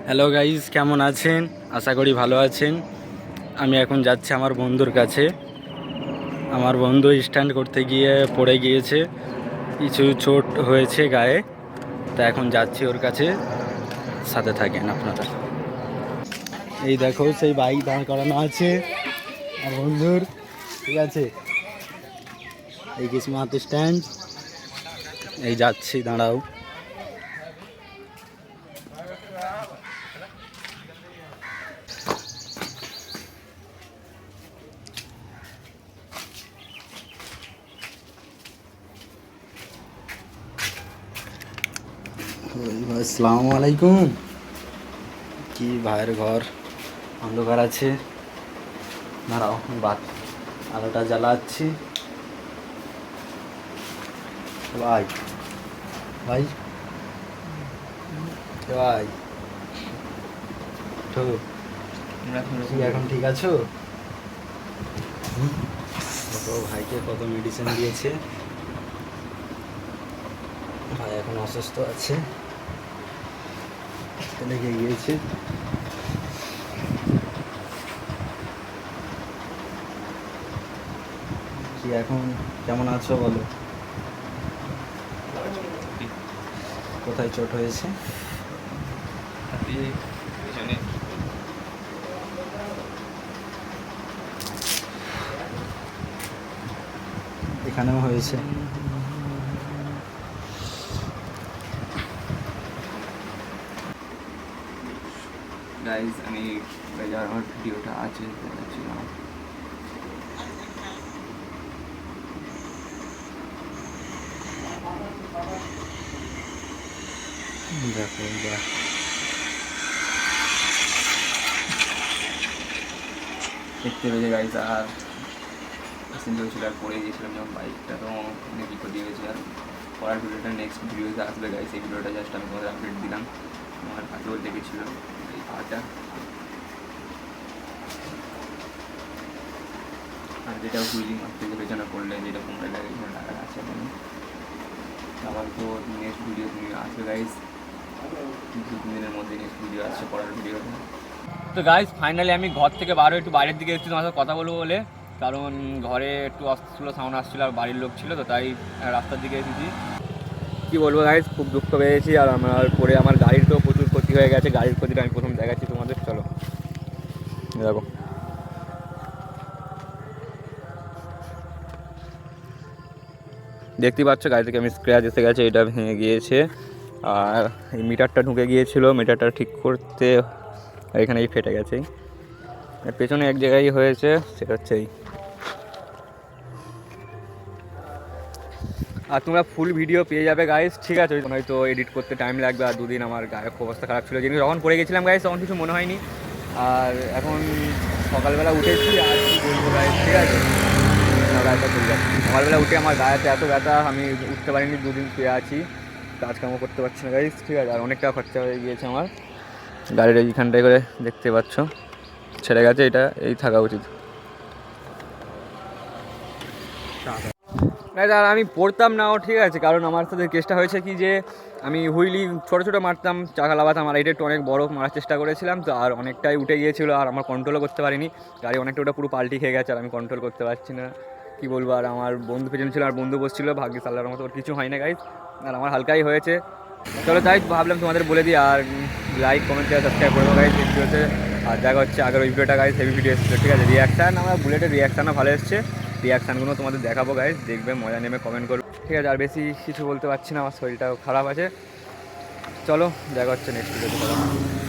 Hello guys, কেমন আছেন? আশা করি ভালো আছেন। আমি এখন যাচ্ছি আমার বন্ধুর কাছে। আমার বন্ধু স্ট্যান্ড করতে গিয়ে পড়ে গিয়েছে, কিছু চোট হয়েছে গায়ে। তা এখন যাচ্ছি ওর কাছে, সাথে থাকেন আপনারা। এই দেখো সেই বাইক দাঁড় করানো আছে আমার বন্ধুর, ঠিক আছে? এই কিসমাত স্ট্যান্ড, এই যাচ্ছি, দাঁড়াও। আসসালামু আলাইকুম। কি ভাইয়ের ঘর অন্ধকার আছে, দাঁড়াও বাদ আলোটা জ্বালাচ্ছি। ভাই ভাই ভাই, তো তুমি এখন ঠিক আছো? কত ভাইকে কত মেডিসিন দিয়েছে, ভাই এখন অসুস্থ আছে, লেগে গিয়েছে। কি এখন কেমন আছো বলো? কোথায় চোট হয়েছে? এখানেও হয়েছে। গাইজ আমি আমার ভিডিওটা আছে দেখাচ্ছিলাম। দেখো দেখতে পেয়েছে গাইজ, আর অ্যাক্সিডেন্ট হয়েছিল আর পড়ে গিয়েছিলাম যখন, বাইকটা তো অনেক ক্ষতি হয়েছে। আর পড়ার ভিডিওটা নেক্সট ভিডিওতে আসবে গাইজ। এই ভিডিওটা জাস্ট আমি তোমাদের আপডেট দিলাম। আমার হাতেও লেগেছিল এই পাটা, আর যেটা হুইলিং মারতে যে পেছনে পড়লে যেটা কোমরে লাগে এখানে লাগা আছে এখন। আবার তো নেক্সট ভিডিও তুমি আসবে গাইজ, 2-3 দিনের মধ্যে নেক্সট ভিডিও আসছে পড়ার ভিডিওটা। তো গাইজ ফাইনালি আমি ঘর থেকে একটু বাইরের দিকে এসেছি তোমার সাথে কথা বলবো বলে, কারণ ঘরে একটু অস্ত্র সাউন্ড আসছিলো আর বাড়ির লোক ছিল, তো তাই রাস্তার দিকে এসেছি। কী বলবো গাইজ, খুব দুঃখ পেয়েছি। আর পরে আমার গাড়ির তো প্রচুর ক্ষতি হয়ে গেছে। গাড়ির ক্ষতিটা আমি প্রথম দেখাচ্ছি তোমাদের, চলো দেখো। দেখতেই পাচ্ছ গাড়ি থেকে আমি স্ক্র্যাচ এসে গেছে, এটা ভেঙে গিয়েছে। আর এই মিটারটা ঢুকে গিয়েছিল, মিটারটা ঠিক করতে এখানেই ফেটে গেছে। এর পেছনে এক জায়গায় হয়েছে, সেটা হচ্ছে এই। আর তোমরা ফুল ভিডিও পেয়ে যাবে গাইস, ঠিক আছে? হয়তো এডিট করতে টাইম লাগবে, আর দুদিন আমার গায়ের অবস্থা খারাপ ছিল, যেদিন যখন পড়ে গেছিলাম গাইস তখন কিছু মনে হয়নি। আর এখন সকালবেলা উঠেছি, আর কি বলবো গাইস, ঠিক আছে? গায়েটা চলে যাচ্ছে, সকালবেলা উঠে আমার গায়েতে এত ব্যথা, আমি উঠতে পারিনি, দুদিন শুয়ে আছি, কাজকামও করতে পারছি না গাইস, ঠিক আছে? আর অনেক টাকা খরচা হয়ে গিয়েছে আমার। গাড়ির এইখানটায় করে দেখতে পাচ্ছ ছেড়ে গেছে, এটা এই থাকা উচিত। আর আমি পড়তাম নাও, ঠিক আছে? কারণ আমার সাথে কেসটা হয়েছে কি, যে আমি হুইলি ছোটো ছোটো মারতাম, চাকা লাগাতাম, আর এটা একটু অনেক বড় মারার চেষ্টা করেছিলাম, তো আর অনেকটাই উঠে গিয়েছিলো, আর আমার কন্ট্রোলও করতে পারিনি। গাড়ি অনেকটা ওটা পুরো পাল্টি খেয়ে গেছে, আর আমি কন্ট্রোল করতে পারছি না, কী বলবো। আর আমার বন্ধু পেছনে ছিল, আর বন্ধু বসছিলো, ভাগ্যে সাল্লার মতো ওর কিছু হয় না গাইজ, আর আমার হালকাই হয়েছে। চলো তাই ভাবলাম তোমাদের বলে দিই। আর লাইক কমেন্ট শেয়ার সাবস্ক্রাইব করবো গাইজ ভিডিওতে। আর দেখা হচ্ছে আগের ওই ভিডিওটা গাইজ, হেভি ভিডিও এসেছিলো, ঠিক আছে? রিয়াকশান, আমার বুলেটের রিয়াকশানও ভালো এসছে, রিয়াকশানগুলো তোমাদের দেখাবো গাইজ, দেখবে, মজা নেবে, কমেন্ট করবে, ঠিক আছে? আর বেশি কিছু বলতে পারছি না, আমার শরীরটাও খারাপ আছে। চলো দেখা হচ্ছে নেক্সট ভিডিওতে।